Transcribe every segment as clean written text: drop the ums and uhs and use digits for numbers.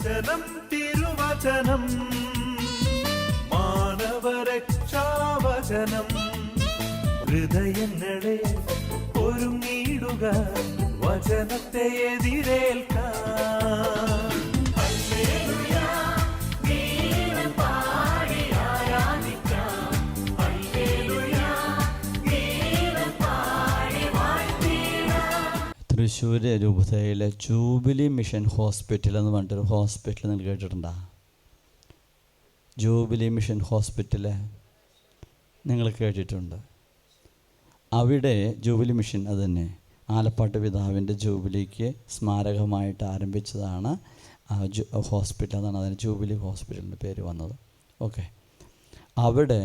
വചനം തിരുവചനം മാനവരക്ഷാവചനം ഹൃദയങ്ങളെ ഒരുങ്ങിയിടുക വചനത്തെ എതിരേൽക്കാൻ. തൃശ്ശൂർ രൂപതയിലെ ജൂബിലി മിഷൻ ഹോസ്പിറ്റൽ എന്ന് പറഞ്ഞിട്ടൊരു ഹോസ്പിറ്റൽ നിങ്ങൾ കേട്ടിട്ടുണ്ടോ? ജൂബിലി മിഷൻ ഹോസ്പിറ്റൽ നിങ്ങൾ കേട്ടിട്ടുണ്ട്? അവിടെ ജൂബിലി മിഷൻ അത് തന്നെ ആലപ്പാട്ട് പിതാവിൻ്റെ ജൂബിലിക്ക് സ്മാരകമായിട്ട് ആരംഭിച്ചതാണ് ഹോസ്പിറ്റൽ. എന്നാണ് അതിന് ജൂബിലി ഹോസ്പിറ്റലിൻ്റെ പേര് വന്നത്. ഓക്കെ, അവിടെ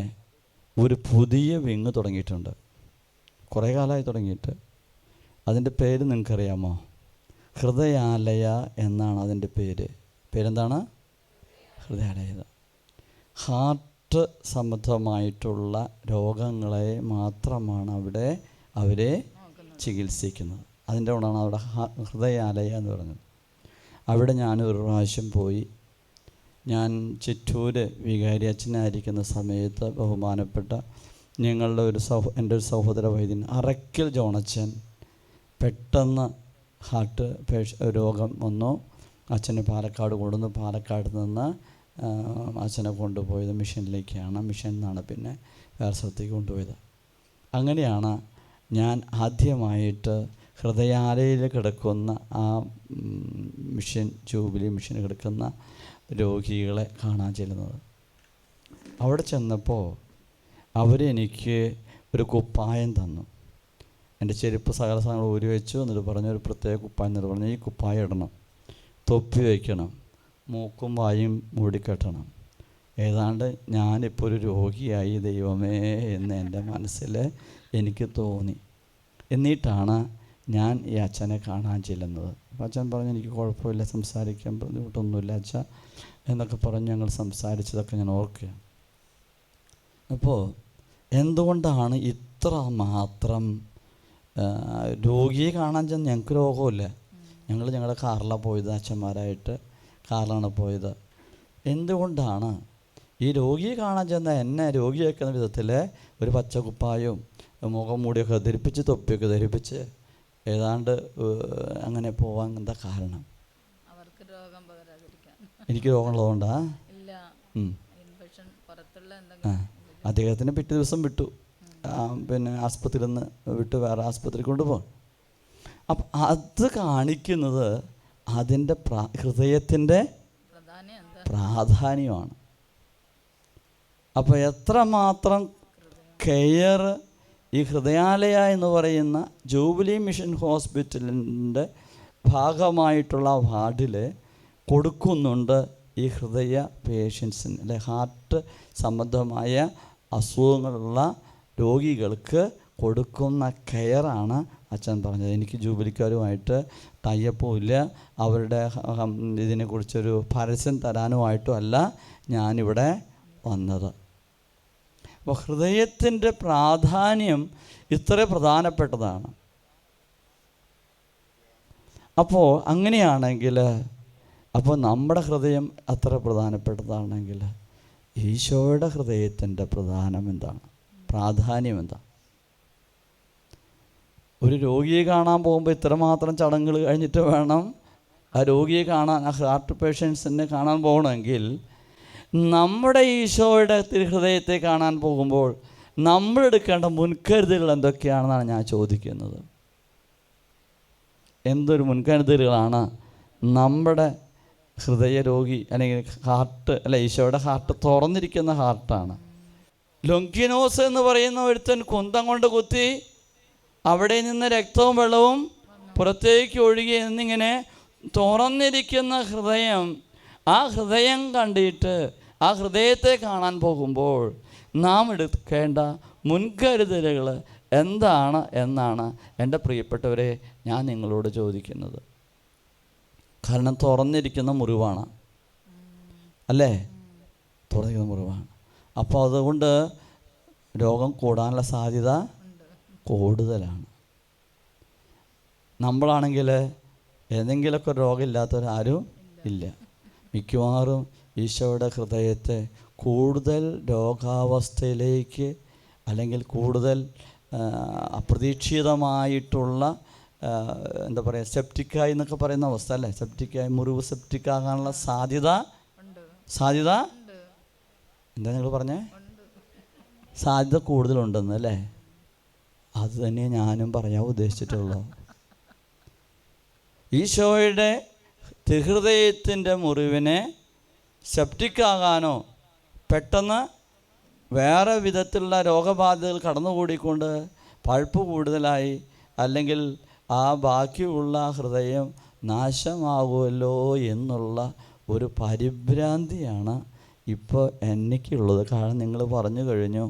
ഒരു പുതിയ വിങ് തുടങ്ങിയിട്ടുണ്ട്. കുറേ കാലമായി തുടങ്ങിയിട്ട്. അതിൻ്റെ പേര് നിങ്ങൾക്കറിയാമോ? ഹൃദയാലയ എന്നാണ് അതിൻ്റെ പേര്. പേരെന്താണ്? ഹൃദയാലയ. ഹാർട്ട് സംബന്ധമായിട്ടുള്ള രോഗങ്ങളെ മാത്രമാണ് അവിടെ അവരെ ചികിത്സിക്കുന്നത്. അതിൻ്റെ കൊണ്ടാണ് അവിടെ ഹൃദയാലയ എന്ന് പറഞ്ഞത്. അവിടെ ഞാനൊരു പ്രാവശ്യം പോയി. ഞാൻ ചിറ്റൂർ വികാരി അച്ഛനായിരിക്കുന്ന സമയത്ത് ബഹുമാനപ്പെട്ട ഞങ്ങളുടെ എൻ്റെ ഒരു സഹോദര വൈദ്യൻ അറക്കൽ ജോണച്ചൻ പെട്ടെന്ന് ഹാർട്ട് രോഗം വന്നു. അച്ഛനെ പാലക്കാട് കൊണ്ടുവന്ന് പാലക്കാട് നിന്ന് അച്ഛനെ കൊണ്ടുപോയത് മിഷനിലേക്കാണ്. മിഷൻ എന്നാണ് പിന്നെ വേറെ സ്ഥലത്തേക്ക് കൊണ്ടുപോയത്. അങ്ങനെയാണ് ഞാൻ ആദ്യമായിട്ട് ഹൃദയാലയയിൽ കിടക്കുന്ന ആ മിഷൻ ജൂബിലി മിഷന് കിടക്കുന്ന രോഗികളെ കാണാൻ ചെല്ലുന്നത്. അവിടെ ചെന്നപ്പോൾ അവരെനിക്ക് ഒരു കുപ്പായം തന്നു. എൻ്റെ ചെരുപ്പ് സകല സാധനങ്ങൾ ഊരി വെച്ചു. എന്നിട്ട് പറഞ്ഞു ഒരു പ്രത്യേക കുപ്പായം എന്നിട്ട് പറഞ്ഞു, ഈ കുപ്പായം ഇടണം, തൊപ്പി വയ്ക്കണം, മൂക്കും വായും മൂടിക്കെട്ടണം. ഏതാണ്ട് ഞാനിപ്പോൾ ഒരു രോഗിയായി ദൈവമേ എന്ന് എൻ്റെ മനസ്സിൽ എനിക്ക് തോന്നി. എന്നിട്ടാണ് ഞാൻ ഈ അച്ഛനെ കാണാൻ ചെല്ലുന്നത്. അപ്പോൾ അച്ഛൻ പറഞ്ഞു എനിക്ക് കുഴപ്പമില്ല, സംസാരിക്കാൻ ബുദ്ധിമുട്ടൊന്നുമില്ല അച്ഛ എന്നൊക്കെ പറഞ്ഞ് ഞങ്ങൾ സംസാരിച്ചതൊക്കെ ഞാൻ ഓർക്കുക. അപ്പോൾ എന്തുകൊണ്ടാണ് ഇത്ര മാത്രം രോഗിയെ കാണാൻ ചെന്ന്? ഞങ്ങൾക്ക് രോഗമില്ല. ഞങ്ങളുടെ കാറിലാണ് പോയത്, അച്ഛന്മാരായിട്ട് കാറിലാണ് പോയത്. എന്തുകൊണ്ടാണ് ഈ രോഗിയെ കാണാൻ ചെന്ന എന്നെ രോഗിയാക്കുന്ന വിധത്തിൽ ഒരു പച്ചക്കുപ്പായവും മുഖം മൂടിയൊക്കെ ധരിപ്പിച്ച് തൊപ്പിയൊക്കെ ധരിപ്പിച്ച് ഏതാണ്ട് അങ്ങനെ പോവാൻ എന്താ കാരണം? എനിക്ക് രോഗമുള്ളതുകൊണ്ടാ? അദ്ദേഹത്തിന് പിറ്റേ ദിവസം വിട്ടു, പിന്നെ ആസ്പത്രിയിൽ നിന്ന് വിട്ട് വേറെ ആസ്പത്രി കൊണ്ടുപോകും. അപ്പം അത് കാണിക്കുന്നത് അതിൻ്റെ ഹൃദയത്തിൻ്റെ പ്രാധാന്യമാണ്. അപ്പോൾ എത്രമാത്രം കെയർ ഈ ഹൃദയാലയ എന്ന് പറയുന്ന ജൂബിലി മിഷൻ ഹോസ്പിറ്റലിൻ്റെ ഭാഗമായിട്ടുള്ള വാർഡിൽ കൊടുക്കുന്നുണ്ട് ഈ ഹൃദയ പേഷ്യൻസിന്, അല്ലെ ഹാർട്ട് സംബന്ധമായ അസുഖങ്ങളുള്ള രോഗികൾക്ക് കൊടുക്കുന്ന കെയറാണ് അച്ഛൻ പറഞ്ഞത്. എനിക്ക് ജൂബിലിക്കാരുമായിട്ട് ടൈപ്പും ഇല്ല, അവരുടെ ഇതിനെക്കുറിച്ചൊരു പരസ്യം തരാനുമായിട്ടും അല്ല ഞാനിവിടെ വന്നത്. അപ്പോൾ ഹൃദയത്തിൻ്റെ പ്രാധാന്യം ഇത്ര പ്രധാനപ്പെട്ടതാണ്. അപ്പോൾ അങ്ങനെയാണെങ്കിൽ അപ്പോൾ നമ്മുടെ ഹൃദയം അത്ര പ്രധാനപ്പെട്ടതാണെങ്കിൽ ഈശോയുടെ ഹൃദയത്തിൻ്റെ പ്രാധാന്യം എന്താ? ഒരു രോഗിയെ കാണാൻ പോകുമ്പോൾ ഇത്രമാത്രം ചടങ്ങുകൾ കഴിഞ്ഞിട്ട് വേണം ആ രോഗിയെ കാണാൻ, ആ ഹാർട്ട് പേഷ്യൻസിനെ കാണാൻ പോകണമെങ്കിൽ നമ്മുടെ ഈശോയുടെ ഹൃദയത്തെ കാണാൻ പോകുമ്പോൾ നമ്മൾ എടുക്കേണ്ട മുൻകരുതലുകൾ എന്തൊക്കെയാണെന്നാണ് ഞാൻ ചോദിക്കുന്നത്. എന്തൊരു മുൻകരുതലുകളാണ് നമ്മുടെ ഹൃദയരോഗി അല്ലെങ്കിൽ ഹാർട്ട്, അല്ല ഈശോയുടെ ഹാർട്ട് തുറന്നിരിക്കുന്ന ഹാർട്ടാണ്. ലൊങ്കിനോസ് എന്ന് പറയുന്ന ഒരുത്തൻ കുന്തം കൊണ്ട് കുത്തി അവിടെ നിന്ന് രക്തവും വെള്ളവും പുറത്തേക്ക് ഒഴുകി എന്നിങ്ങനെ തുറന്നിരിക്കുന്ന ഹൃദയം, ആ ഹൃദയം കണ്ടിട്ട് ആ ഹൃദയത്തെ കാണാൻ പോകുമ്പോൾ നാം എടുക്കേണ്ട മുൻകരുതലുകൾ എന്താണ് എന്നാണ് എൻ്റെ പ്രിയപ്പെട്ടവരെ ഞാൻ നിങ്ങളോട് ചോദിക്കുന്നത്. കാരണം തുറന്നിരിക്കുന്ന മുറിവാണ്, അല്ലേ? തുറന്നിരിക്കുന്ന മുറിവാണ്. അപ്പോൾ അതുകൊണ്ട് രോഗം കൂടാനുള്ള സാധ്യത കൂടുതലാണ്. നമ്മളാണെങ്കിൽ ഏതെങ്കിലുമൊക്കെ രോഗമില്ലാത്തവരാരും ഇല്ല. മിക്കവാറും ഈശോയുടെ ഹൃദയത്തെ കൂടുതൽ രോഗാവസ്ഥയിലേക്ക് അല്ലെങ്കിൽ കൂടുതൽ അപ്രതീക്ഷിതമായിട്ടുള്ള എന്താ പറയുക സെപ്റ്റിക്കായി എന്നൊക്കെ പറയുന്ന അവസ്ഥ അല്ലേ, സെപ്റ്റിക്കായി മുറിവ് സെപ്റ്റിക്കാകാനുള്ള സാധ്യത എന്താ നിങ്ങൾ പറഞ്ഞേ, സാധ്യത കൂടുതലുണ്ടെന്ന് അല്ലേ? അത് തന്നെ ഞാനും പറയാൻ ഉദ്ദേശിച്ചിട്ടുള്ളൂ. ഈശോയുടെ തിരുഹൃദയത്തിൻ്റെ മുറിവിനെ സെപ്റ്റിക്കാകാനോ പെട്ടെന്ന് വേറെ വിധത്തിലുള്ള രോഗബാധകൾ കടന്നുകൂടിക്കൊണ്ട് പഴുപ്പ് കൂടുതലായി അല്ലെങ്കിൽ ആ ബാക്കിയുള്ള ഹൃദയം നാശമാകുമല്ലോ എന്നുള്ള ഒരു പരിഭ്രാന്തിയാണ് ഇപ്പോൾ എനിക്കുള്ളത്. കാരണം നിങ്ങൾ പറഞ്ഞു കഴിഞ്ഞു,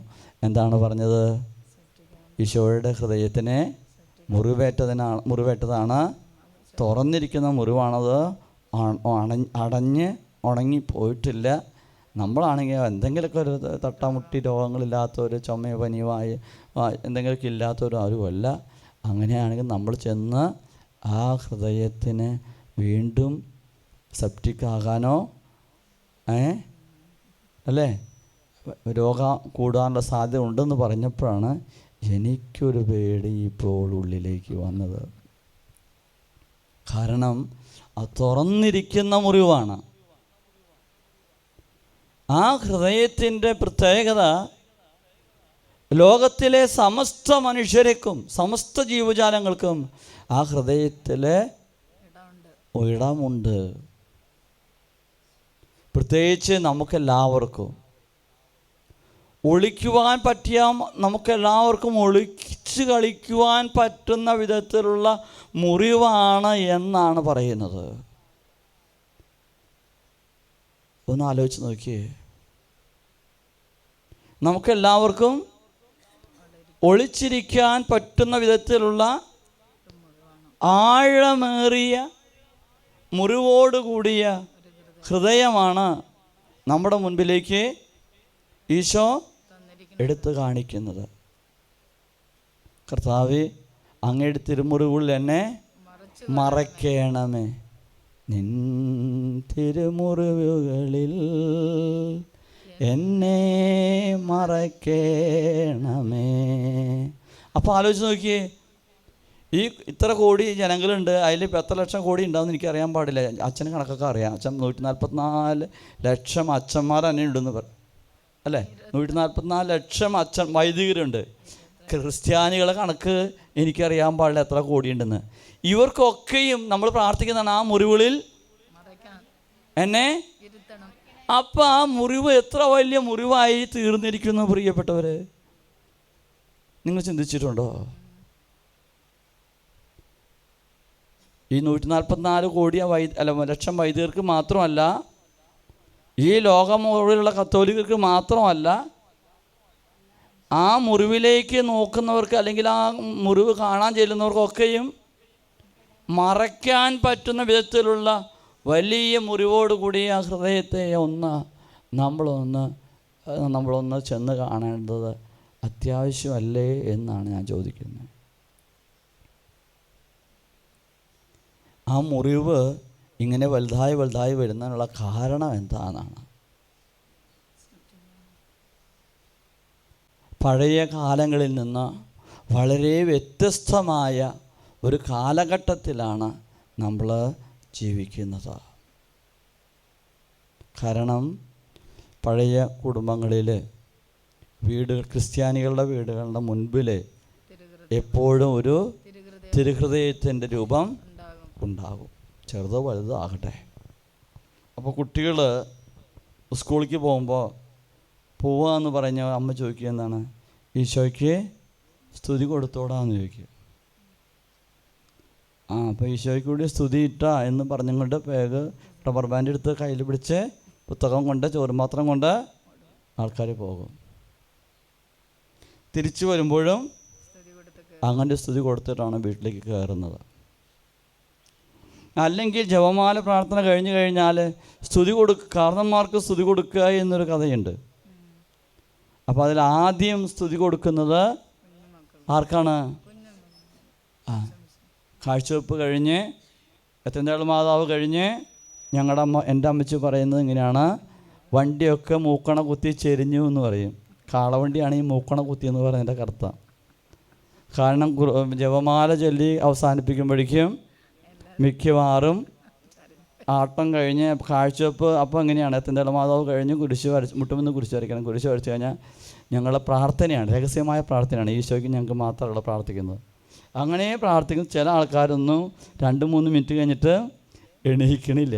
എന്താണ് പറഞ്ഞത്? ഈശോയുടെ ഹൃദയത്തിനെ മുറിവേറ്റതാണ്, തുറന്നിരിക്കുന്ന മുറിവാണത്, അടഞ്ഞ് ഉണങ്ങിപ്പോയിട്ടില്ല. നമ്മളാണെങ്കിൽ എന്തെങ്കിലുമൊക്കെ ഒരു തട്ടാമുട്ടി രോഗങ്ങളില്ലാത്തൊരു ചുമയോ പനിയോ എന്തെങ്കിലുമൊക്കെ ഇല്ലാത്തൊരു ആരുമല്ല. അങ്ങനെയാണെങ്കിൽ നമ്മൾ ചെന്ന് ആ ഹൃദയത്തിന് വീണ്ടും സെപ്റ്റിക്കാകാനോ അല്ലേ രോഗം കൂടാനുള്ള സാധ്യത ഉണ്ടെന്ന് പറഞ്ഞപ്പോഴാണ് എനിക്കൊരു പേടി ഇപ്പോൾ ഉള്ളിലേക്ക് വന്നത്. കാരണം അത് തുറന്നിരിക്കുന്ന മുറിവാണ്. ആ ഹൃദയത്തിൻ്റെ പ്രത്യേകത ലോകത്തിലെ സമസ്ത മനുഷ്യർക്കും സമസ്ത ജീവജാലങ്ങൾക്കും ആ ഹൃദയത്തിൽ ഇടമുണ്ട്. പ്രത്യേകിച്ച് നമുക്കെല്ലാവർക്കും ഒളിക്കുവാൻ പറ്റിയ, നമുക്കെല്ലാവർക്കും ഒളിച്ച് കളിക്കുവാൻ പറ്റുന്ന വിധത്തിലുള്ള മുറിവാണ് എന്നാണ് പറയുന്നത്. ഒന്ന് ആലോചിച്ച് നോക്കിയേ. നമുക്കെല്ലാവർക്കും ഒളിച്ചിരിക്കാൻ പറ്റുന്ന വിധത്തിലുള്ള ആഴമേറിയ മുറിവോടുകൂടിയ ഹൃദയമാണ് നമ്മുടെ മുൻപിലേക്ക് ഈശോ എടുത്തു കാണിക്കുന്നത്. കർത്താവേ, അങ്ങയുടെ തിരുമുറിവുകളിൽ എന്നെ മറയ്ക്കണമേ, നിൻ തിരുമുറിവുകളിൽ എന്നെ മറയ്ക്കണമേ. അപ്പോൾ ആലോചിച്ച് നോക്കിയേ, ഈ ഇത്ര കോടി ജനങ്ങളുണ്ട്, അതിൽ ഇപ്പോൾ എത്ര ലക്ഷം കോടി ഉണ്ടാവുമെന്ന് എനിക്കറിയാൻ പാടില്ല. അച്ഛന് കണക്കൊക്കെ അറിയാം. അച്ഛൻ 144 ലക്ഷം അച്ഛന്മാർ തന്നെ ഉണ്ടെന്ന് പറയും അല്ലേ? 144 ലക്ഷം വൈദികരുണ്ട്. ക്രിസ്ത്യാനികളെ കണക്ക് എനിക്കറിയാൻ പാടില്ല എത്ര കോടിയുണ്ടെന്ന്. ഇവർക്കൊക്കെയും നമ്മൾ പ്രാർത്ഥിക്കുന്നതാണ് ആ മുറിവുകളിൽ എന്നെ. അപ്പം ആ മുറിവ് എത്ര വലിയ മുറിവായി തീർന്നിരിക്കുന്നു പ്രിയപ്പെട്ടവർ, നിങ്ങൾ ചിന്തിച്ചിട്ടുണ്ടോ? ഈ 144 കോടി ലക്ഷം വൈദികർക്ക് മാത്രമല്ല, ഈ ലോകം മുഴുവനുള്ള കത്തോലിക്കർക്ക് മാത്രമല്ല, ആ മുറിവിലേക്ക് നോക്കുന്നവർക്ക് അല്ലെങ്കിൽ ആ മുറിവ് കാണാൻ ചെല്ലുന്നവർക്കൊക്കെയും മറയ്ക്കാൻ പറ്റുന്ന വിധത്തിലുള്ള വലിയ മുറിവോടുകൂടി ആ ഹൃദയത്തെ നമ്മളൊന്ന് ചെന്ന് കാണേണ്ടത് അത്യാവശ്യമല്ലേ എന്നാണ് ഞാൻ ചോദിക്കുന്നത്. ആ മുറിവ് ഇങ്ങനെ വലുതായി വരുന്നതിനുള്ള കാരണം എന്താണെന്നാണ്. പഴയ കാലങ്ങളിൽ നിന്ന് വളരെ വ്യത്യസ്തമായ ഒരു കാലഘട്ടത്തിലാണ് നമ്മൾ ജീവിക്കുന്നത്. കാരണം പഴയ കുടുംബങ്ങളിൽ ക്രിസ്ത്യാനികളുടെ വീടുകളുടെ മുൻപിൽ എപ്പോഴും ഒരു തിരുഹൃദയത്തിൻ്റെ രൂപം ഉണ്ടാകും, ചെറുതോ വലുതോ ആകട്ടെ. അപ്പോൾ കുട്ടികൾ സ്കൂളിലേക്ക് പോവാന്ന് പറഞ്ഞ അമ്മ ചോദിക്കുക, എന്താണ് ഈശോയ്ക്ക് സ്തുതി കൊടുത്തോടാന്ന് ചോദിക്കുക. അപ്പോൾ ഈശോയ്ക്ക് കൂടി സ്തുതി ഇട്ടാ എന്ന് പറഞ്ഞുകൊണ്ട് ബാഗ് റബ്ബർ ബാൻഡ് എടുത്ത് കയ്യിൽ പിടിച്ച് പുസ്തകം കൊണ്ട് ചോറുപാത്രം കൊണ്ട് ആൾക്കാർ പോകും. തിരിച്ചു വരുമ്പോഴും അങ്ങനെ സ്തുതി കൊടുത്തിട്ടാണ് വീട്ടിലേക്ക് കയറുന്നത്. അല്ലെങ്കിൽ ജപമാല പ്രാർത്ഥന കഴിഞ്ഞു കഴിഞ്ഞാൽ കാരണന്മാർക്ക് സ്തുതി കൊടുക്കുക എന്നൊരു കഥയുണ്ട്. അപ്പോൾ അതിൽ ആദ്യം സ്തുതി കൊടുക്കുന്നത് ആർക്കാണ്? കാഴ്ചവെപ്പ് കഴിഞ്ഞ് എത്രനാൾ മാതാവ് കഴിഞ്ഞ് ഞങ്ങളുടെ എൻ്റെ അമ്മച്ചി പറയുന്നത് ഇങ്ങനെയാണ്, വണ്ടിയൊക്കെ മൂക്കണ കുത്തി ചെരിഞ്ഞു എന്ന് പറയും. കാളവണ്ടിയാണ് ഈ മൂക്കണ കുത്തി എന്ന് പറയുന്നതിൻ്റെ അർത്ഥം. കാരണം ജപമാല ചൊല്ലി അവസാനിപ്പിക്കുമ്പോഴേക്കും മിക്കവാറും ആട്ടം കഴിഞ്ഞ് കാഴ്ചവെപ്പ് അപ്പം എങ്ങനെയാണ്, എത്തിൻ്റെ മാതാവ് കഴിഞ്ഞ് കുരിശ് വരച്ച് മുട്ടുമെന്ന് കുരിശ് വരയ്ക്കണം. കുരിശ് വരച്ച് കഴിഞ്ഞാൽ ഞങ്ങളുടെ പ്രാർത്ഥനയാണ്, രഹസ്യമായ പ്രാർത്ഥനയാണ്, ഈശോയ്ക്ക് ഞങ്ങൾക്ക് മാത്രമല്ല പ്രാർത്ഥിക്കുന്നത്. അങ്ങനെ പ്രാർത്ഥിക്കുന്ന ചില ആൾക്കാരൊന്നും 2-3 മിനിറ്റ് കഴിഞ്ഞിട്ട് എണീക്കണില്ല.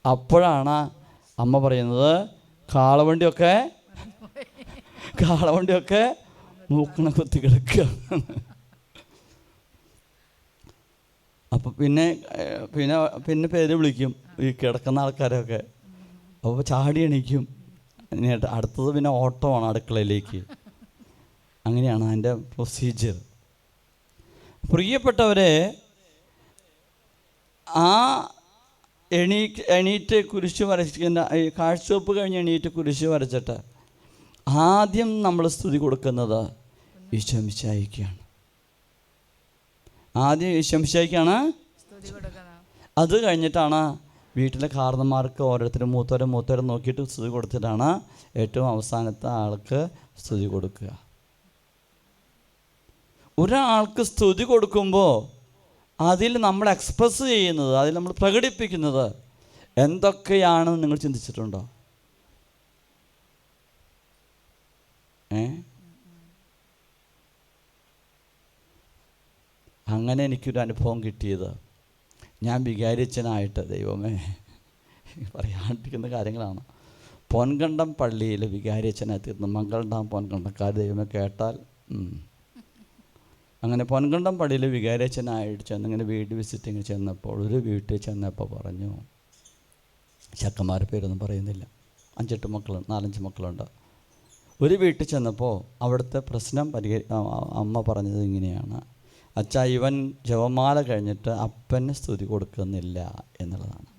അപ്പോഴാണ് അമ്മ പറയുന്നത് കാളവണ്ടിയൊക്കെ മൂക്കണ കുത്തി കിടക്കുക. അപ്പം പിന്നെ പേര് വിളിക്കും ഈ കിടക്കുന്ന ആൾക്കാരൊക്കെ. അപ്പോൾ ചാടി എണീക്കും. അടുത്തത് പിന്നെ ഓട്ടമാണ് അടുക്കളയിലേക്ക്. അങ്ങനെയാണ് അതിൻ്റെ പ്രൊസീജിയർ. പ്രിയപ്പെട്ടവരെ, ആ എണീറ്റ് കുരിശ് വരച്ചിരിക്കുന്ന ഈ കാഴ്ചവെപ്പ് കഴിഞ്ഞ് എണീറ്റ് കുരിശ് വരച്ചിട്ട് ആദ്യം നമ്മൾ സ്തുതി കൊടുക്കുന്നത് ഈശോ മിശിഹായിക്കാണ്. ആദ്യം ഈശോ മിശിഹായിക്കാണ്. അത് കഴിഞ്ഞിട്ടാണ് വീട്ടിലെ കാർന്നമാർക്ക് ഓരോരുത്തരും മൂത്തവരെ നോക്കിയിട്ട് സ്തുതി കൊടുത്തിട്ടാണ് ഏറ്റവും അവസാനത്തെ ആൾക്ക് സ്തുതി കൊടുക്കുക. ഒരാൾക്ക് സ്തുതി കൊടുക്കുമ്പോൾ അതിൽ നമ്മൾ എക്സ്പ്രസ് ചെയ്യുന്നത്, അതിൽ നമ്മൾ പ്രകടിപ്പിക്കുന്നത് എന്തൊക്കെയാണെന്ന് നിങ്ങൾ ചിന്തിച്ചിട്ടുണ്ടോ? അങ്ങനെ എനിക്കൊരു അനുഭവം കിട്ടിയത്, ഞാൻ വികാരിച്ചനായിട്ട്, ദൈവമേ പറയാണ്ടിരിക്കുന്ന കാര്യങ്ങളാണ്, പൊൻകണ്ടം പള്ളിയിൽ വികാരിച്ചനായി തീർന്നു. മംഗൾഡാം പൊൻകണ്ടക്കാർ ദൈവമേ കേട്ടാൽ. അങ്ങനെ പൊൻകണ്ടം പള്ളിയിൽ വികാരിച്ചനായിട്ട് ചെന്നിങ്ങനെ വീട് വിസിറ്റിങ് ചെന്നപ്പോൾ ഒരു വീട്ടിൽ ചെന്നപ്പോൾ പറഞ്ഞു, ചക്കന്മാരുടെ പേരൊന്നും പറയുന്നില്ല, 5-8 മക്കളുണ്ട്, 4-5 മക്കളുണ്ട്. ഒരു വീട്ടിൽ ചെന്നപ്പോൾ അവിടുത്തെ പ്രശ്നം അമ്മ പറഞ്ഞത് ഇങ്ങനെയാണ്, അച്ഛാ ഇവൻ ജപമാല കഴിഞ്ഞിട്ട് അപ്പന് സ്തുതി കൊടുക്കുന്നില്ല എന്നുള്ളതാണ്.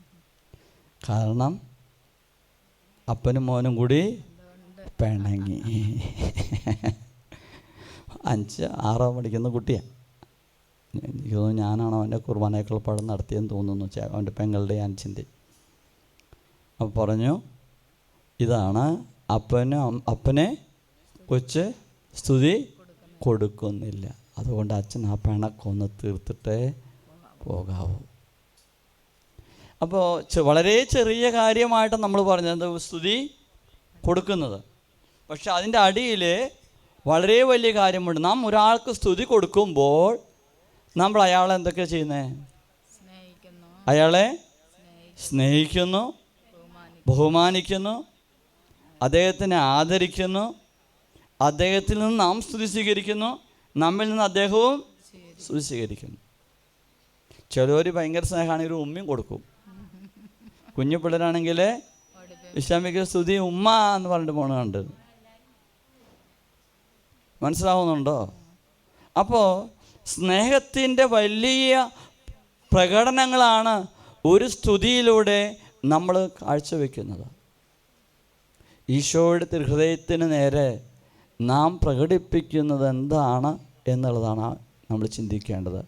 കാരണം അപ്പനും മോനും കൂടി പിണങ്ങി. 5-6 പഠിക്കുന്ന കുട്ടിയാണ്. എനിക്ക് തോന്നുന്നു ഞാനാണ് അവൻ്റെ കുർബാനയേക്കാൾ പഴം നടത്തിയെന്ന് തോന്നുന്നു, അവൻ്റെ പെങ്ങളുടെ അച്ഛൻ്റെ. അപ്പോൾ പറഞ്ഞു, ഇതാണ് അപ്പനെ കൊച്ച് സ്തുതി കൊടുക്കുന്നില്ല, അതുകൊണ്ട് അച്ഛൻ ആ പിണക്കൊന്ന് തീർത്തിട്ടേ പോകാവൂ. അപ്പോൾ വളരെ ചെറിയ കാര്യമായിട്ട് നമ്മൾ പറഞ്ഞത് സ്തുതി കൊടുക്കുന്നത്. പക്ഷെ അതിൻ്റെ അടിയിൽ വളരെ വലിയ കാര്യമുണ്ട്. നാം ഒരാൾക്ക് സ്തുതി കൊടുക്കുമ്പോൾ നമ്മൾ അയാളെ എന്തൊക്കെയാണ് ചെയ്യുന്നത്? അയാളെ സ്നേഹിക്കുന്നു, ബഹുമാനിക്കുന്നു, അദ്ദേഹത്തിനെ ആദരിക്കുന്നു, അദ്ദേഹത്തിൽ നിന്ന് നാം സ്തുതി സ്വീകരിക്കുന്നു, നമ്മിൽ നിന്ന് അദ്ദേഹവും സ്തുതി സ്വീകരിക്കുന്നു. ചിലവർ ഭയങ്കര സ്നേഹമാണെങ്കിൽ ഒരു ഉമ്മയും കൊടുക്കും. കുഞ്ഞു പിള്ളേരാണെങ്കിൽ ഇസ്ലാമിക സ്തുതി ഉമ്മ എന്ന് പറഞ്ഞിട്ട് പോണ കണ്ട്. മനസ്സിലാവുന്നുണ്ടോ? അപ്പോൾ സ്നേഹത്തിൻ്റെ വലിയ പ്രകടനങ്ങളാണ് ഒരു സ്തുതിയിലൂടെ നമ്മൾ കാഴ്ചവെക്കുന്നത്. ഈശോയുടെ ഹൃദയത്തിന് നേരെ നാം പ്രകടിപ്പിക്കുന്നത് എന്താണ് എന്നുള്ളതാണ് നമ്മൾ ചിന്തിക്കേണ്ടത്.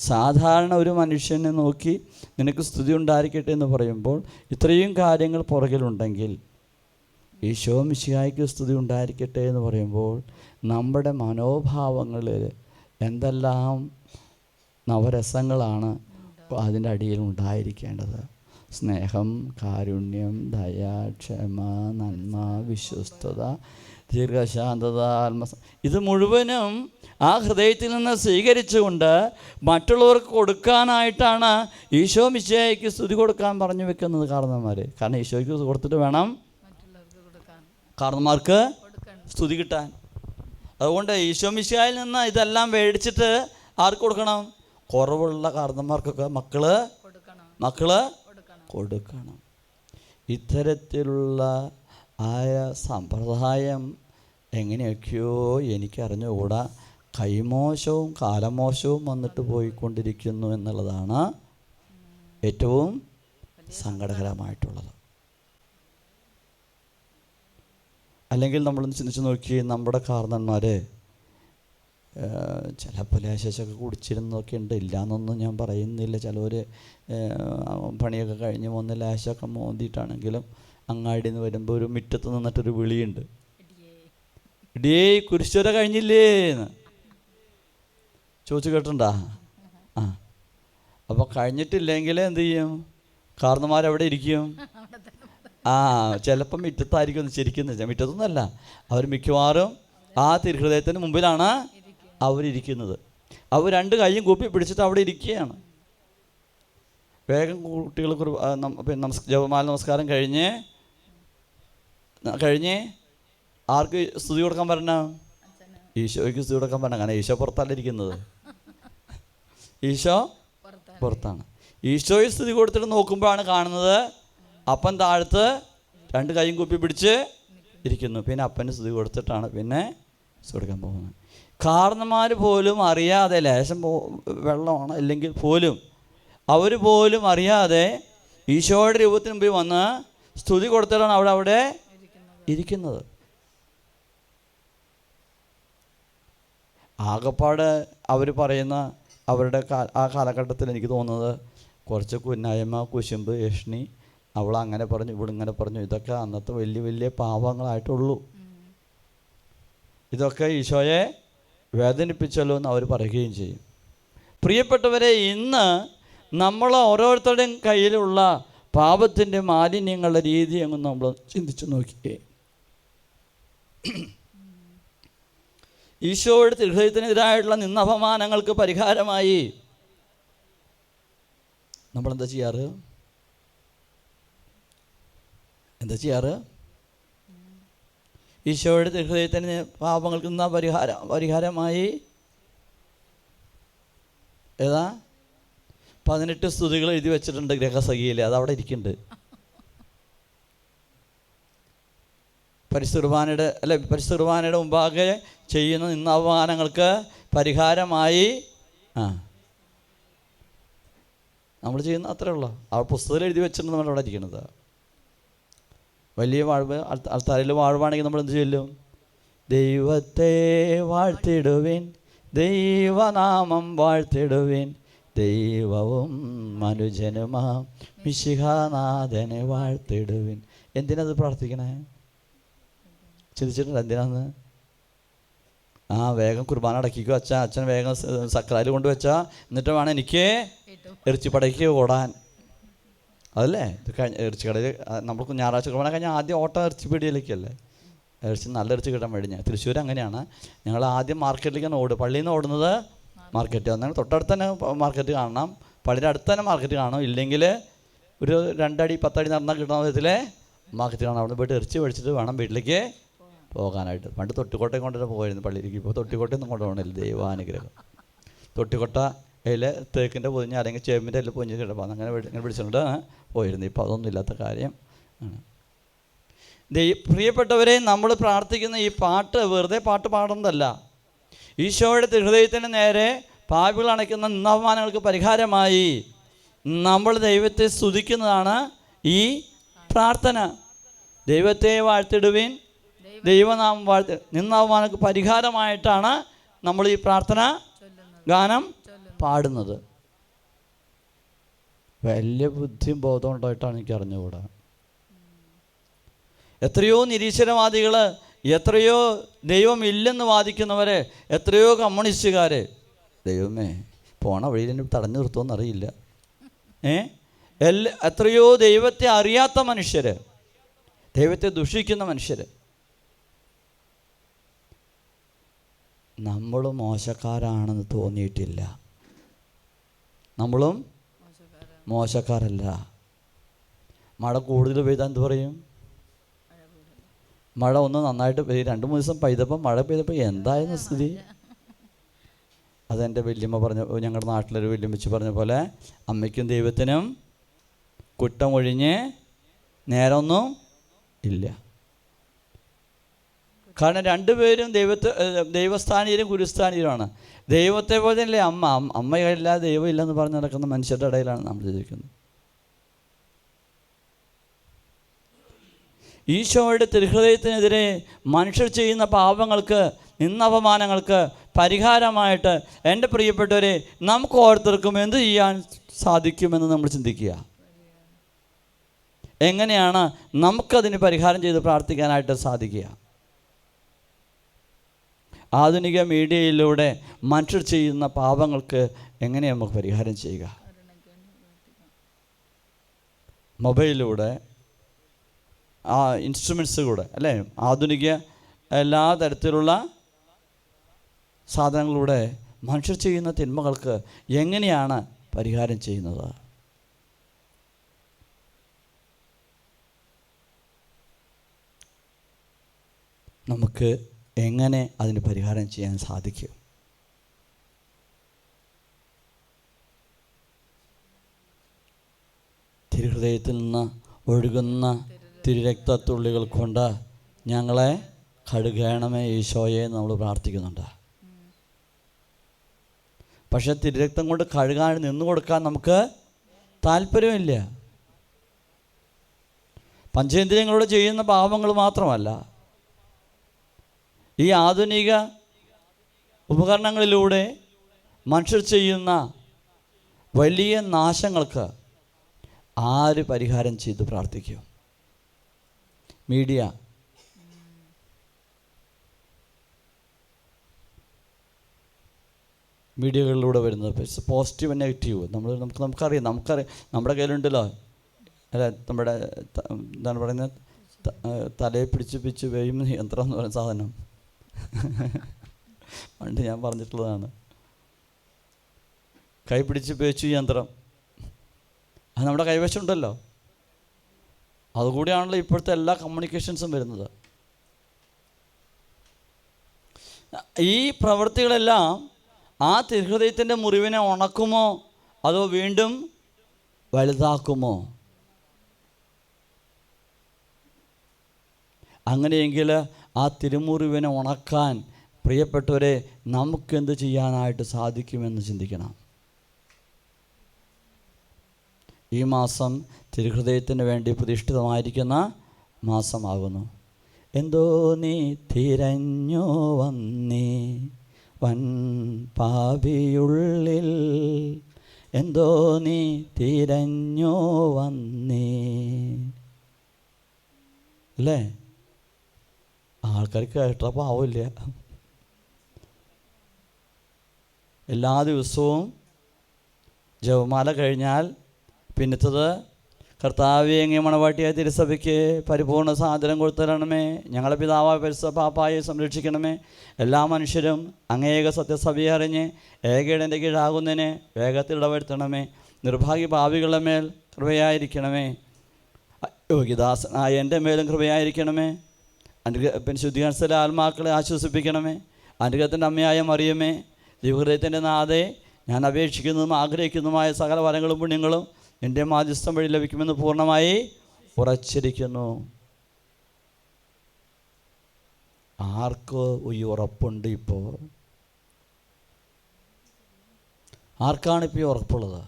സാധാരണ ഒരു മനുഷ്യനെ നോക്കി നിനക്ക് സ്തുതി ഉണ്ടായിരിക്കട്ടെ എന്ന് പറയുമ്പോൾ ഇത്രയും കാര്യങ്ങൾ പുറകിലുണ്ടെങ്കിൽ, ഈശോ മിശിഹായ്ക്ക് സ്തുതി ഉണ്ടായിരിക്കട്ടെ എന്ന് പറയുമ്പോൾ നമ്മുടെ മനോഭാവങ്ങളിൽ എന്തെല്ലാം നവരസങ്ങളാണ് അതിൻ്റെ അടിയിൽ ഉണ്ടായിരിക്കേണ്ടത്. സ്നേഹം, കാരുണ്യം, ദയ, ക്ഷമ, നന്മ, വിശ്വസ്തത, ദീർഘശാന്തത, ഇത് മുഴുവനും ആ ഹൃദയത്തിൽ നിന്ന് സ്വീകരിച്ചുകൊണ്ട് മറ്റുള്ളവർക്ക് കൊടുക്കാനായിട്ടാണ് ഈശോ മിശിഹായ്ക്ക് സ്തുതി കൊടുക്കാൻ പറഞ്ഞു വെക്കുന്നത് കാരണന്മാർ. കാരണം ഈശോയ്ക്ക് കൊടുത്തിട്ട് വേണം കാരണന്മാർക്ക് സ്തുതി കിട്ടാൻ. അതുകൊണ്ട് ഈശോ മിശിഹായിൽ നിന്ന് ഇതെല്ലാം മേടിച്ചിട്ട് ആർക്ക് കൊടുക്കണം? കുറവുള്ള കാരണന്മാർക്കൊക്കെ മക്കള് കൊടുക്കണം. ഇത്തരത്തിലുള്ള ആയ സമ്പ്രദായം എങ്ങനെയൊക്കെയോ എനിക്കറിഞ്ഞുകൂടാ കൈമോശവും കാലമോശവും വന്നിട്ട് പോയിക്കൊണ്ടിരിക്കുന്നു എന്നുള്ളതാണ് ഏറ്റവും സങ്കടകരമായിട്ടുള്ളത്. അല്ലെങ്കിൽ നമ്മളൊന്ന് ചിന്തിച്ച് നോക്കി, നമ്മുടെ കാരണന്മാർ ചിലപ്പോൾ ലേശമൊക്കെ കുടിച്ചിരുന്നൊക്കെ ഉണ്ട്, ഇല്ലയെന്നൊന്നും ഞാൻ പറയുന്നില്ല. ചിലവർ പണിയൊക്കെ കഴിഞ്ഞ് വന്ന് ലേശമൊക്കെ മോന്തിയിട്ടാണെങ്കിലും അങ്ങാടിയിൽ നിന്ന് വരുമ്പോൾ ഒരു മുറ്റത്ത് നിന്നിട്ടൊരു വിളിയുണ്ട്, ഇടിയേ കുരിശുവര കഴിഞ്ഞില്ലേന്ന് ചോദിച്ചു കേട്ടിട്ടുണ്ടാ? ആ, അപ്പോൾ കഴിഞ്ഞിട്ടില്ലെങ്കിൽ എന്ത് ചെയ്യും? കാരണന്മാരെവിടെ ഇരിക്കും? ചിലപ്പം മുറ്റത്തായിരിക്കും. ശരിക്കും മുറ്റത്തൊന്നുമല്ല, അവർ മിക്കവാറും ആ തിരുഹൃദയത്തിന് മുമ്പിലാണ് അവരിയ്ക്കുന്നത്. അവർ രണ്ട് കൈയും കൂപ്പി പിടിച്ചിട്ട് അവിടെ ഇരിക്കുകയാണ്. വേഗം കുട്ടികൾ ജപമാല നമസ്കാരം കഴിഞ്ഞ് ആർക്ക് സ്തുതി കൊടുക്കാൻ പറഞ്ഞ? ഈശോയ്ക്ക് സ്തുതി കൊടുക്കാൻ പറഞ്ഞ. കാരണം ഈശോ പുറത്തല്ല ഇരിക്കുന്നത്, ഈശോ പുറത്താണ്. ഈശോയെ സ്തുതി കൊടുത്തിട്ട് നോക്കുമ്പോഴാണ് കാണുന്നത് അപ്പൻ താഴത്ത് രണ്ട് കൈയും കൂപ്പി പിടിച്ച് ഇരിക്കുന്നു. പിന്നെ അപ്പന് സ്തുതി കൊടുത്തിട്ടാണ് പിന്നെ സ്തുതി കൊടുക്കാൻ പോകുന്നത്. കാരണന്മാർ പോലും അറിയാതെ, ലേശം വെള്ളമാണ് അല്ലെങ്കിൽ പോലും അവർ പോലും അറിയാതെ ഈശോയുടെ രൂപത്തിന് മുമ്പിൽ വന്ന് സ്തുതി കൊടുത്തിട്ടാണ് അവിടെ ഇരിക്കുന്നത്. ആകപ്പാട് അവർ പറയുന്ന അവരുടെ ആ കാലഘട്ടത്തിൽ എനിക്ക് തോന്നുന്നത് കുറച്ച് കുന്നായ്മ, കുശുമ്പ്, യഷ്ണി, അവൾ അങ്ങനെ പറഞ്ഞു ഇവളിങ്ങനെ പറഞ്ഞു, ഇതൊക്കെ അന്നത്തെ വലിയ വലിയ പാപങ്ങളായിട്ടുള്ളൂ. ഇതൊക്കെ ഈശോയെ വേദനിപ്പിച്ചല്ലോ എന്ന് അവർ പറയുകയും ചെയ്യും. പ്രിയപ്പെട്ടവരെ, ഇന്ന് നമ്മൾ ഓരോരുത്തരുടെയും കയ്യിലുള്ള പാപത്തിൻ്റെ മാലിന്യങ്ങളുടെ രീതി അങ്ങ് നമ്മൾ ചിന്തിച്ചു നോക്കിയേ. ഈശോയുടെ തിരുഹൃദയത്തിനെതിരായിട്ടുള്ള നിന്നപമാനങ്ങൾക്ക് പരിഹാരമായി നമ്മളെന്താ ചെയ്യാറ്? ഈശോയുടെ തിരുഹൃദയത്തിന് പാപങ്ങൾക്ക് നിന്ന പരിഹാരമായി 18 സ്തുതികൾ എഴുതി വെച്ചിട്ടുണ്ട് ഗ്രഹസഖിയിൽ. അതവിടെ ഇരിക്കുന്നുണ്ട്. പരിശുദ്ധ കുർബാനയുടെ മുമ്പാകെ ചെയ്യുന്ന നിന്നാപമാനങ്ങൾക്ക് പരിഹാരമായി നമ്മൾ ചെയ്യുന്ന അത്രേ ഉള്ളൂ. ആ പുസ്തകത്തിൽ എഴുതി വെച്ചിട്ടുണ്ട് നമ്മൾ അവിടെ ഇരിക്കുന്നത്. വലിയ വാഴ്വ് അൾത്താരയിൽ വാഴ്വാണെങ്കിൽ നമ്മൾ എന്ത് ചൊല്ലും? ദൈവത്തെ വാഴ്ത്തിടുവിൻ, ദൈവനാമം വാഴ്ത്തിടുവിൻ, ദൈവവും മനുജനുമാം മിശിഹാനാഥനെ വാഴ്ത്തിടുവിൻ. എന്തിനത് പ്രാർത്ഥിക്കണേ? ചിന്തിച്ചിട്ടുണ്ട് എന്തിനാന്ന്? വേഗം കുർബാന അടക്കിക്കോ അച്ഛൻ വേഗം സക്രായിൽ കൊണ്ടുവച്ചാൽ എന്നിട്ട് വേണം എനിക്ക് ഇറച്ചിപ്പടയ്ക്ക് ഓടാൻ. അതല്ലേ ഇത് ഇറച്ചിക്കടയിൽ നമുക്ക് ഞായറാഴ്ച കുർബാന കഴിഞ്ഞാൽ ആദ്യം ഓട്ടം ഇറച്ചിപ്പീടിയിലേക്കല്ലേ, നല്ല ഇറച്ചി കിട്ടാൻ വേണ്ടി. തൃശ്ശൂർ അങ്ങനെയാണ്, ഞങ്ങൾ ആദ്യം മാർക്കറ്റിലേക്കാണ് പള്ളിയിൽ നിന്ന് ഓടുന്നത് മാർക്കറ്റ്. അന്നേരം തൊട്ടടുത്ത് തന്നെ മാർക്കറ്റ് കാണണം, പള്ളിയുടെ അടുത്ത് തന്നെ മാർക്കറ്റ് കാണും. ഇല്ലെങ്കിൽ ഒരു 2 അടി 10 അടി നടന്നാൽ കിട്ടുന്ന വിധത്തിൽ മാർക്കറ്റ് കാണാം. അവിടെ പോയിട്ട് ഇറച്ചി മേടിച്ചിട്ട് വേണം വീട്ടിലേക്ക് പോകാനായിട്ട്. പണ്ട് തൊട്ടിക്കോട്ടയും കൊണ്ടുതന്നെ പോയിരുന്നു പള്ളിയിലേക്ക്. ഇപ്പോൾ തൊട്ടിക്കോട്ടയൊന്നും കൊണ്ടുപോകണില്ല, ദൈവാനുഗ്രഹം. തൊട്ടിക്കോട്ടയിൽ തേക്കിൻ്റെ പൊതിഞ്ഞ് അല്ലെങ്കിൽ ചേമ്പിൻ്റെ എല്ലാം പൊതിഞ്ഞ് കിടപ്പോൾ അങ്ങനെ പിടിച്ചുകൊണ്ട് പോയിരുന്നു. ഇപ്പോൾ അതൊന്നും ഇല്ലാത്ത കാര്യം ആണ്. പ്രിയപ്പെട്ടവരെ, നമ്മൾ പ്രാർത്ഥിക്കുന്ന ഈ പാട്ട് വെറുതെ പാട്ട് പാടുന്നതല്ല. ഈശോയുടെ ഹൃദയത്തിന് നേരെ പാപികൾ അണയ്ക്കുന്ന നിന്നാപമാനങ്ങൾക്ക് പരിഹാരമായി നമ്മൾ ദൈവത്തെ സ്തുതിക്കുന്നതാണ് ഈ പ്രാർത്ഥന. ദൈവത്തെ വാഴ്ത്തിടുവിൻ, ദൈവനാമം വാഴ്ത്തി, നിന്നാപമാനങ്ങൾക്ക് പരിഹാരമായിട്ടാണ് നമ്മൾ ഈ പ്രാർത്ഥന ഗാനം പാടുന്നത്. വലിയ ബുദ്ധിയും ബോധം ഉണ്ടായിട്ടാണ് എനിക്ക് അറിഞ്ഞുകൂടാ. എത്രയോ നിരീശ്വരവാദികൾ, എത്രയോ ദൈവം ഇല്ലെന്ന് വാദിക്കുന്നവരെ, എത്രയോ കമ്മ്യൂണിസ്റ്റുകാർ, ദൈവമേ പോണ വഴിയിൽ എന്നെ തടഞ്ഞു നിർത്തുമെന്നറിയില്ല. എത്രയോ ദൈവത്തെ അറിയാത്ത മനുഷ്യർ, ദൈവത്തെ ദുഷിക്കുന്ന മനുഷ്യർ. നമ്മളും മോശക്കാരാണെന്ന് തോന്നിയിട്ടില്ല. നമ്മളും മോശക്കാരല്ല. മഴ കൂടുതൽ പെയ്താൽ എന്ത് പറയും? മഴ ഒന്ന് നന്നായിട്ട് 2-3 ദിവസം പെയ്തപ്പോൾ മഴ പെയ്തപ്പോൾ എന്തായിരുന്നു സ്ഥിതി? അതെൻ്റെ വല്യമ്മ പറഞ്ഞ, ഞങ്ങളുടെ നാട്ടിലൊരു വല്യമ്മച്ചി പറഞ്ഞ പോലെ, അമ്മയ്ക്കും ദൈവത്തിനും കുറ്റമൊഴിഞ്ഞ് നേരമൊന്നും ഇല്ല. കാരണം രണ്ടുപേരും ദൈവസ്ഥാനീയരും ഗുരുസ്ഥാനീയരുമാണ്. ദൈവത്തെ പോലെ അല്ലേ അമ്മയില്ല ദൈവം ഇല്ലെന്ന് പറഞ്ഞ് നടക്കുന്ന മനുഷ്യരുടെ ഇടയിലാണ് നമ്മൾ ജീവിക്കുന്നത്. ഈശോയുടെ തിരുഹൃദയത്തിനെതിരെ മനുഷ്യർ ചെയ്യുന്ന പാപങ്ങൾക്ക്, നിന്നപമാനങ്ങൾക്ക് പരിഹാരമായിട്ട് എൻ്റെ പ്രിയപ്പെട്ടവരെ നമുക്ക് ഓരോരുത്തർക്കും എന്ത് ചെയ്യാൻ സാധിക്കുമെന്ന് നമ്മൾ ചിന്തിക്കുക. എങ്ങനെയാണ് നമുക്കതിന് പരിഹാരം ചെയ്ത് പ്രാർത്ഥിക്കാനായിട്ട് സാധിക്കുക? ആധുനിക മീഡിയയിലൂടെ മനുഷ്യർ ചെയ്യുന്ന പാപങ്ങൾക്ക് എങ്ങനെ നമുക്ക് പരിഹാരം ചെയ്യുക? മൊബൈലിലൂടെ, ആ ഇൻസ്ട്രുമെൻറ്റ്സ് കൂടെ അല്ലേ, ആധുനിക എല്ലാ തരത്തിലുള്ള സാധനങ്ങളിലൂടെ മനുഷ്യർ ചെയ്യുന്ന തിന്മകൾക്ക് എങ്ങനെയാണ് പരിഹാരം ചെയ്യുന്നത്? നമുക്ക് എങ്ങനെ അതിന് പരിഹാരം ചെയ്യാൻ സാധിക്കും? തിരുഹൃദയത്തിൽ നിന്ന് ഒഴുകുന്ന തിരുരക്തത്തുള്ളികൾ കൊണ്ട് ഞങ്ങളെ കഴുകണമേ ഈശോയെ നമ്മൾ പ്രാർത്ഥിക്കുന്നുണ്ട്. പക്ഷെ തിരുരക്തം കൊണ്ട് കഴുകാൻ നിന്നു കൊടുക്കാൻ നമുക്ക് താല്പര്യമില്ല. പഞ്ചേന്ദ്രിയങ്ങളോട് ചെയ്യുന്ന പാപങ്ങൾ മാത്രമല്ല, ഈ ആധുനിക ഉപകരണങ്ങളിലൂടെ മനുഷ്യർ ചെയ്യുന്ന വലിയ നാശങ്ങൾക്ക് ആര് പരിഹാരം ചെയ്ത് പ്രാർത്ഥിക്കും? മീഡിയകളിലൂടെ വരുന്നത് പോസിറ്റീവ് ആൻഡ് നെഗറ്റീവ് നമുക്കറിയാം. നമ്മുടെ കയ്യിലുണ്ടല്ലോ, അല്ല, നമ്മുടെ എന്താണ് പറയുന്നത്, തലയെ പിടിച്ച് വേയും യന്ത്രം എന്ന് പറയുന്ന സാധനം പണ്ട് ഞാൻ പറഞ്ഞിട്ടുള്ളതാണ്. കൈ പിടിച്ച് പേച്ചു യന്ത്രം, അത് നമ്മുടെ കൈവശമുണ്ടല്ലോ. അതുകൂടിയാണല്ലോ ഇപ്പോഴത്തെ എല്ലാ കമ്മ്യൂണിക്കേഷൻസും വരുന്നത്. ഈ പ്രവൃത്തികളെല്ലാം ആ തിരുഹൃദയത്തിൻ്റെ മുറിവിനെ ഉണക്കുമോ അതോ വീണ്ടും വലുതാക്കുമോ? അങ്ങനെയെങ്കിൽ ആ തിരുമുറിവിനെ ഉണക്കാൻ പ്രിയപ്പെട്ടവരെ നമുക്കെന്ത് ചെയ്യാനായിട്ട് സാധിക്കുമെന്ന് ചിന്തിക്കണം. ഈ മാസം തിരുഹൃദയത്തിന് വേണ്ടി പ്രതിഷ്ഠിതമായിരിക്കുന്ന മാസമാകുന്നു. എന്തോ നീ തിരഞ്ഞു വന്നേ വൻ പാപിയുള്ളിൽ, എന്തോ നീ തിരഞ്ഞു വന്നേ. അല്ലേ? ആൾക്കാർക്ക് കേട്ട പാവമില്ല. എല്ലാ ദിവസവും ജപമാല കഴിഞ്ഞാൽ പിന്നത്തത് കർത്താവേ അങ്ങേ മണവാട്ടിയായ തിരുസഭയ്ക്ക് പരിപൂർണ്ണ സാദരം കൊടുത്തരണമേ, ഞങ്ങളെ പിതാവായ പരിശുദ്ധ പാപ്പായെ സംരക്ഷിക്കണമേ, എല്ലാ മനുഷ്യരും അങ്ങേക സത്യസഭയെ അറിഞ്ഞ് ഏകയുടെ കീഴാകുന്നതിന് വേഗത്തിൽ ഇടവരുത്തണമേ, നിർഭാഗ്യ പാപികളുടെ മേൽ കൃപയായിരിക്കണമേ, യോഗ്യദാസനായ എൻ്റെ മേലും കൃപയായിരിക്കണമേ, പിന്നെ ശുദ്ധീകരണ ആത്മാക്കളെ ആശ്വസിപ്പിക്കണമേ, അനുഗ്രഹത്തിൻ്റെ അമ്മയായ മറിയമേ, ദൈവഹൃദയത്തിൻ്റെ നാഥേ, ഞാൻ അപേക്ഷിക്കുന്നതും ആഗ്രഹിക്കുന്നതുമായ സകല വരങ്ങളും പുണ്യങ്ങളും എൻ്റെ മാധ്യസ്ഥം വഴി ലഭിക്കുമെന്ന് പൂർണ്ണമായി ഉറച്ചിരിക്കുന്നു. ആർക്ക് ഈ ഉറപ്പുണ്ട്? ഇപ്പോൾ ആർക്കാണിപ്പോൾ ഈ ഉറപ്പുള്ളത്?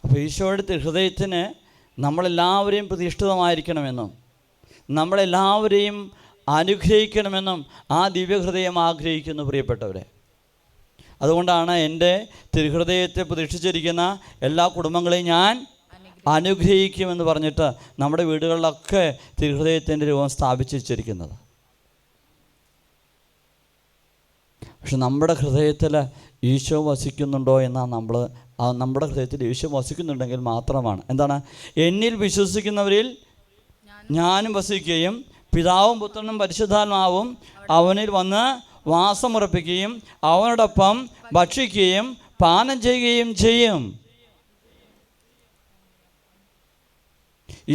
അപ്പോൾ ഈശോയുടെ ഹൃദയത്തിന് നമ്മളെല്ലാവരെയും പ്രതിഷ്ഠിതമായിരിക്കണമെന്നും നമ്മളെല്ലാവരെയും അനുഗ്രഹിക്കണമെന്നും ആ ദിവ്യഹൃദയം ആഗ്രഹിക്കുന്നു പ്രിയപ്പെട്ടവരെ. അതുകൊണ്ടാണ് എൻ്റെ തിരുഹൃദയത്തെ പ്രതിഷ്ഠിച്ചിരിക്കുന്ന എല്ലാ കുടുംബങ്ങളെയും ഞാൻ അനുഗ്രഹിക്കുമെന്ന് പറഞ്ഞിട്ട് നമ്മുടെ വീടുകളിലൊക്കെ തിരുഹൃദയത്തിൻ്റെ രൂപം സ്ഥാപിച്ചു വെച്ചിരിക്കുന്നത്. പക്ഷെ നമ്മുടെ ഹൃദയത്തിൽ ഈശോ വസിക്കുന്നുണ്ടോ എന്നാൽ നമ്മുടെ ഹൃദയത്തിൽ ഈശോ വസിക്കുന്നുണ്ടെങ്കിൽ മാത്രമാണ്. എന്താണ്? എന്നിൽ വിശ്വസിക്കുന്നവരിൽ ഞാനും വസിക്കുകയും പിതാവും പുത്രനും പരിശുദ്ധാത്മാവും അവനിൽ വന്ന് വാസമുറപ്പിക്കുകയും അവനോടൊപ്പം ഭക്ഷിക്കുകയും പാനം ചെയ്യുകയും ചെയ്യും.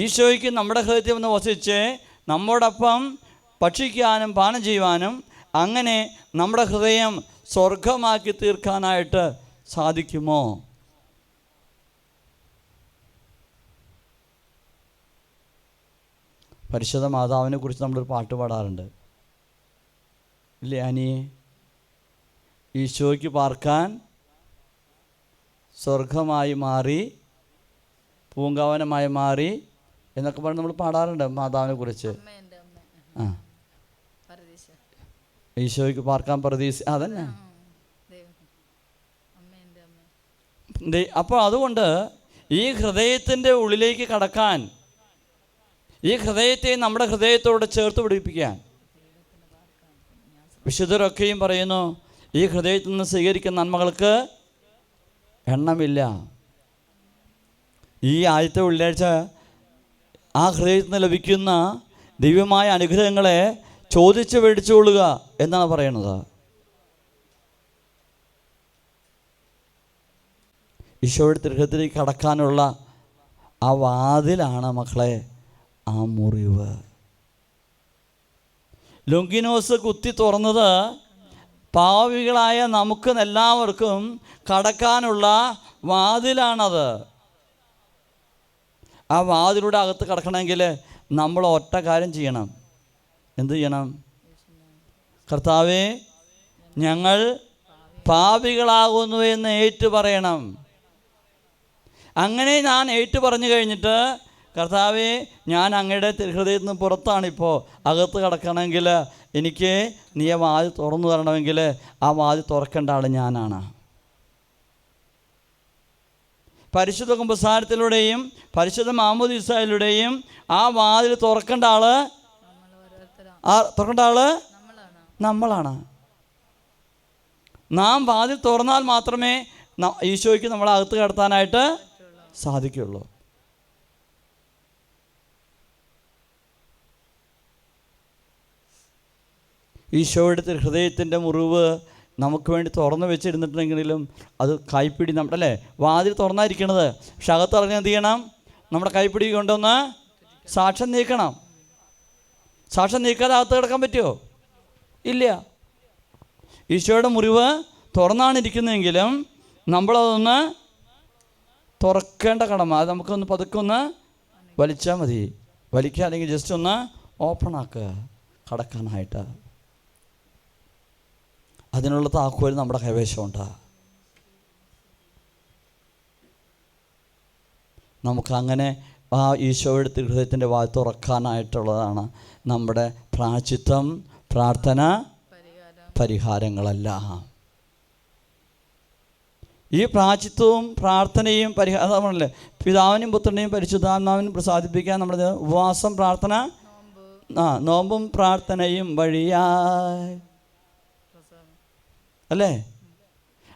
ഈശോയ്ക്ക് നമ്മുടെ ഹൃദയത്തിൽ വന്ന് വസിച്ച് നമ്മോടൊപ്പം ഭക്ഷിക്കാനും പാനം ചെയ്യുവാനും അങ്ങനെ നമ്മുടെ ഹൃദയം സ്വർഗമാക്കി തീർക്കാനായിട്ട് സാധിക്കുമോ? പരിശുദ്ധ മാതാവിനെ കുറിച്ച് നമ്മളൊരു പാട്ട് പാടാറുണ്ട് ഇല്ലേ അനിയെ? ഈശോയ്ക്ക് പാർക്കാൻ സ്വർഗമായി മാറി, പൂങ്കാവനമായി മാറി എന്നൊക്കെ പറഞ്ഞ് നമ്മൾ പാടാറുണ്ട് മാതാവിനെ കുറിച്ച്. ആ ഈശോയ്ക്ക് പാർക്കാൻ അതന്നെ. അപ്പോൾ അതുകൊണ്ട് ഈ ഹൃദയത്തിൻ്റെ ഉള്ളിലേക്ക് കടക്കാൻ, ഈ ഹൃദയത്തെ നമ്മുടെ ഹൃദയത്തോട് ചേർത്ത് പിടിപ്പിക്കാൻ വിശുദ്ധരൊക്കെയും പറയുന്നു, ഈ ഹൃദയത്തിൽ നിന്ന് സ്വീകരിക്കുന്ന നന്മകൾക്ക് എണ്ണമില്ല. ഈ ആദ്യത്തെ വെള്ളിയാഴ്ച ആ ഹൃദയത്തിൽ നിന്ന് ലഭിക്കുന്ന ദിവ്യമായ അനുഗ്രഹങ്ങളെ ചോദിച്ച് മേടിച്ചുകൊള്ളുക എന്നാണ് പറയുന്നത്. ഈശോയുടെ തിരുഹൃദയത്തിലേക്ക് കടക്കാനുള്ള ആ വാതിലാണ് മക്കളെ ആ മുറിവ്. ലൊങ്കിനോസ് കുത്തി തുറന്നത് പാവികളായ നമുക്ക് എല്ലാവർക്കും കടക്കാനുള്ള വാതിലാണത്. ആ വാതിലൂടെ അകത്ത് കടക്കണമെങ്കിൽ നമ്മൾ ഒറ്റ കാര്യം ചെയ്യണം. എന്ത് ചെയ്യണം? കർത്താവേ, ഞങ്ങൾ പാപികളാകുന്നു എന്ന് ഏറ്റു പറയണം. അങ്ങനെ ഞാൻ ഏറ്റു പറഞ്ഞു കഴിഞ്ഞിട്ട്, കർത്താവേ, ഞാൻ അങ്ങയുടെ ഹൃദയത്തിൽ നിന്ന് പുറത്താണിപ്പോൾ, അകത്ത് കിടക്കണമെങ്കിൽ എനിക്ക് നീ ആ വാതിൽ തുറന്നു തരണമെങ്കിൽ ആ വാതിൽ തുറക്കേണ്ട ആൾ ഞാനാണ്. പരിശുദ്ധ കുമ്പസാരത്തിലൂടെയും പരിശുദ്ധ മാമോദീസയിലൂടെയും ആ വാതിൽ തുറക്കേണ്ട ആള് നമ്മളാണ്. നാം വാതിൽ തുറന്നാൽ മാത്രമേ ഈശോയ്ക്ക് നമ്മളെ അകത്ത് കടത്താനായിട്ട് സാധിക്കുള്ളൂ. ഈശോയുടെ ഹൃദയത്തിൻ്റെ മുറിവ് നമുക്ക് വേണ്ടി തുറന്നു വെച്ചിരുന്നിട്ടുണ്ടെങ്കിലും അത് കൈപ്പിടി നമ്മുടെ അല്ലേ വാതിൽ തുറന്നായിരിക്കണത്. പക്ഷെ അകത്തിറങ്ങി എന്ത് ചെയ്യണം? നമ്മുടെ കൈപ്പിടി കൊണ്ടൊന്ന് സാക്ഷ്യം നീക്കണം. സാക്ഷ്യം നീക്കാതെ അകത്ത് കിടക്കാൻ പറ്റുമോ? ഇല്ല. ഈശോയുടെ മുറിവ് തുറന്നാണ് ഇരിക്കുന്നതെങ്കിലും നമ്മളതൊന്ന് തുറക്കേണ്ട കടമ. അത് നമുക്കൊന്ന് പതുക്കെ ഒന്ന് വലിച്ചാൽ മതി. വലിക്കുക, അല്ലെങ്കിൽ ജസ്റ്റ് ഒന്ന് ഓപ്പൺ ആക്കുക കടക്കാനായിട്ട്. അതിനുള്ള താക്കോൽ നമ്മുടെ കൈവശമുണ്ട്. നമുക്കങ്ങനെ ആ ഈശോയുടെ തിരുഹൃദയത്തിൻ്റെ വാതിൽ തുറക്കാനായിട്ടുള്ളതാണ് നമ്മുടെ പ്രായശ്ചിത്തം, പ്രാർത്ഥന, പരിഹാരങ്ങളെല്ലാം. ഈ പ്രായശ്ചിത്തവും പ്രാർത്ഥനയും പരിഹാരമല്ലേ പിതാവിനും പുത്രനെയും പരിശുദ്ധാത്മാവിനും പ്രസാദിപ്പിക്കാൻ നമ്മുടെ ഉപവാസം, പ്രാർത്ഥന, നോമ്പും പ്രാർത്ഥനയും വഴിയായി അല്ലേ.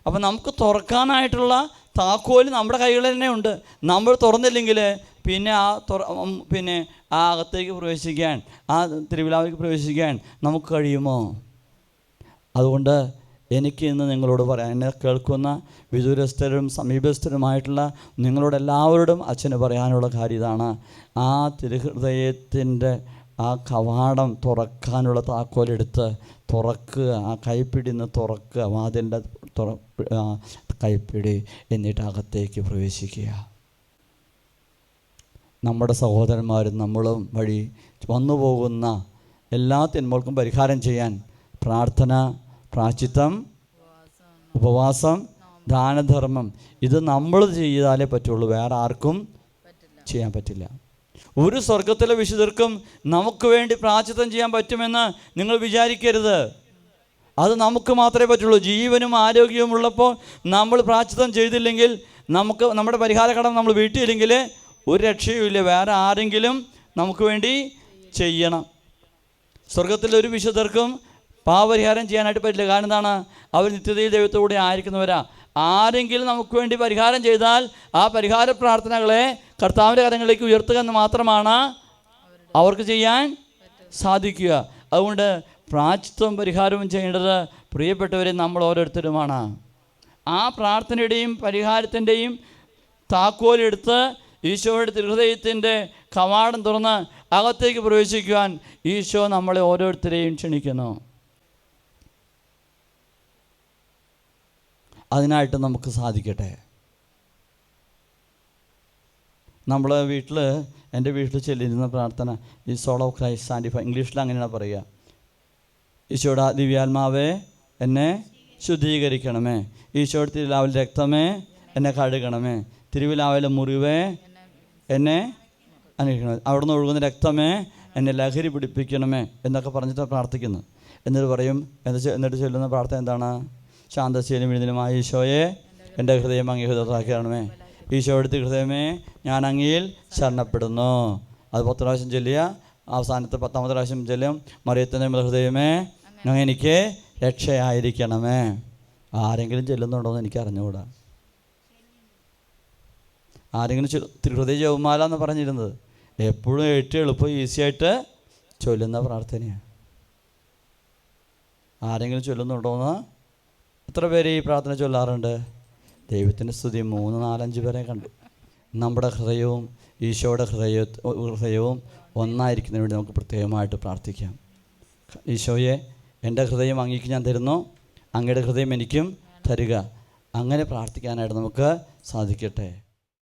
അപ്പം നമുക്ക് തുറക്കാനായിട്ടുള്ള താക്കോൽ നമ്മുടെ കൈകളിൽ തന്നെ ഉണ്ട്. നമ്മൾ തുറന്നില്ലെങ്കിൽ പിന്നെ ആ അകത്തേക്ക് പ്രവേശിക്കാൻ, ആ തിരുവിലാവിലേക്ക് പ്രവേശിക്കാൻ നമുക്ക് കഴിയുമോ? അതുകൊണ്ട് എനിക്ക് ഇന്ന് നിങ്ങളോട് പറയാം, എന്നെ കേൾക്കുന്ന വിദൂരസ്ഥരും സമീപസ്ഥരുമായിട്ടുള്ള നിങ്ങളോടെല്ലാവരോടും അച്ഛന് പറയാനുള്ള കാര്യം ഇതാണ്. ആ തിരുഹൃദയത്തിൻ്റെ ആ കവാടം തുറക്കാനുള്ള താക്കോലെടുത്ത് തുറക്കുക. ആ കൈപ്പിടി നിന്ന് തുറക്കുക, വാതിലിൻ്റെ കൈപ്പിടി, എന്നിട്ട് അകത്തേക്ക് പ്രവേശിക്കുക. നമ്മുടെ സഹോദരന്മാരും നമ്മളും വഴി വന്നു പോകുന്ന എല്ലാ തിന്മകൾക്കും പരിഹാരം ചെയ്യാൻ പ്രാർത്ഥന, പ്രായശ്ചിത്തം, ഉപവാസം, ദാനധർമ്മം, ഇത് നമ്മൾ ചെയ്താലേ പറ്റുള്ളൂ. വേറെ ആർക്കും ചെയ്യാൻ പറ്റില്ല. ഒരു സ്വർഗത്തിലെ വിശുദ്ധർക്കും നമുക്ക് വേണ്ടി പ്രായശ്ചിത്തം ചെയ്യാൻ പറ്റുമെന്ന് നിങ്ങൾ വിചാരിക്കരുത്. അത് നമുക്ക് മാത്രമേ പറ്റുള്ളൂ. ജീവനും ആരോഗ്യവും ഉള്ളപ്പോൾ നമ്മൾ പ്രായശ്ചിത്തം ചെയ്തില്ലെങ്കിൽ, നമുക്ക് നമ്മുടെ പരിഹാര കടം നമ്മൾ വീട്ടിയില്ലെങ്കിൽ ഒരു രക്ഷയുമില്ല. വേറെ ആരെങ്കിലും നമുക്ക് വേണ്ടി ചെയ്യണം. സ്വർഗത്തിലെ ഒരു വിശുദ്ധർക്കും പാപപരിഹാരം ചെയ്യാനായിട്ട് പറ്റില്ല. കാരണം എന്താണ്? അവർ നിത്യതയിൽ ദൈവത്തോടെ ആയിരിക്കുന്നവരാ. ആരെങ്കിലും നമുക്ക് വേണ്ടി പരിഹാരം ചെയ്താൽ ആ പരിഹാര പ്രാർത്ഥനകളെ കർത്താവിൻ്റെ കരങ്ങളിലേക്ക് ഉയർത്തുക എന്ന് മാത്രമാണ് അവർക്ക് ചെയ്യാൻ സാധിക്കുക. അതുകൊണ്ട് പ്രായശ്ചിത്തവും പരിഹാരവും ചെയ്യേണ്ടത് പ്രിയപ്പെട്ടവരെ നമ്മൾ ഓരോരുത്തരുമാണ്. ആ പ്രാർത്ഥനയുടെയും പരിഹാരത്തിൻ്റെയും താക്കോലെടുത്ത് ഈശോയുടെ തിരുഹൃദയത്തിൻ്റെ കവാടം തുറന്ന് അകത്തേക്ക് പ്രവേശിക്കുവാൻ ഈശോ നമ്മളെ ഓരോരുത്തരെയും ക്ഷണിക്കുന്നു. അതിനായിട്ട് നമുക്ക് സാധിക്കട്ടെ. നമ്മൾ എൻ്റെ വീട്ടിൽ ചെല്ലിരുന്ന പ്രാർത്ഥന ഈ സോൾ ഓഫ് ക്രൈസ്റ്റ് സാൻഡിഫൈ, ഇംഗ്ലീഷിൽ അങ്ങനെയാണ് പറയുക. ഈശോയുടെ ദിവ്യാത്മാവേ എന്നെ ശുദ്ധീകരിക്കണമേ, ഈശോയുടെ തിരുവിലാവിലെ രക്തമേ എന്നെ കഴുകണമേ, തിരുവിലാവിലെ മുറിവേ എന്നെ അനുഗ്രഹിക്കണമേ, അവിടുന്ന് ഒഴുകുന്ന രക്തമേ എന്നെ ലഹരി പിടിപ്പിക്കണമേ എന്നൊക്കെ പറഞ്ഞിട്ട് പ്രാർത്ഥിക്കുന്നു. എന്നിട്ട് പറയും എന്നിട്ട് ചൊല്ലുന്ന പ്രാർത്ഥന എന്താണ്? ശാന്തശീലും വിഴുന്നിലുമായ ഈശോയെ എൻ്റെ ഹൃദയം അങ്ങേ ഹൃദയത്താക്കണമേ. ഈശോയുടെ ഹൃദയമേ ഞാൻ അങ്ങയിൽ ശരണപ്പെടുന്നു. അത് 10 പ്രാവശ്യം ചൊല്ലിയ അവസാനത്തെ 10ാമത്തെ പ്രാവശ്യം ചൊല്ലും മറിയത്തിൻ്റെ ഹൃദയമേ അങ്ങ് എനിക്ക് രക്ഷയായിരിക്കണമേ. ആരെങ്കിലും ചൊല്ലുന്നുണ്ടോ എന്ന് എനിക്ക് അറിഞ്ഞുകൂടാ. ആരെങ്കിലും തിരുഹൃദയ ജപമാല എന്ന് പറഞ്ഞിരുന്നത് എപ്പോഴും ഏറ്റവും എളുപ്പം ഈസിയായിട്ട് ചൊല്ലുന്ന പ്രാർത്ഥനയാണ്. ആരെങ്കിലും ചൊല്ലുന്നുണ്ടോ എന്ന്? എത്ര പേര് ഈ പ്രാർത്ഥന ചൊല്ലാറുണ്ട്? ദൈവത്തിൻ്റെ സ്തുതി. 3, 4, 5 പേരെ കണ്ടു. നമ്മുടെ ഹൃദയവും ഈശോയുടെ ഹൃദയവും ഒന്നായിരിക്കുന്നതിന് വേണ്ടി നമുക്ക് പ്രത്യേകമായിട്ട് പ്രാർത്ഥിക്കാം. ഈശോയെ എൻ്റെ ഹൃദയം അങ്ങേക്ക് ഞാൻ തരുന്നു, അങ്ങയുടെ ഹൃദയം എനിക്കും തരിക. അങ്ങനെ പ്രാർത്ഥിക്കാനായിട്ട് നമുക്ക് സാധിക്കട്ടെ.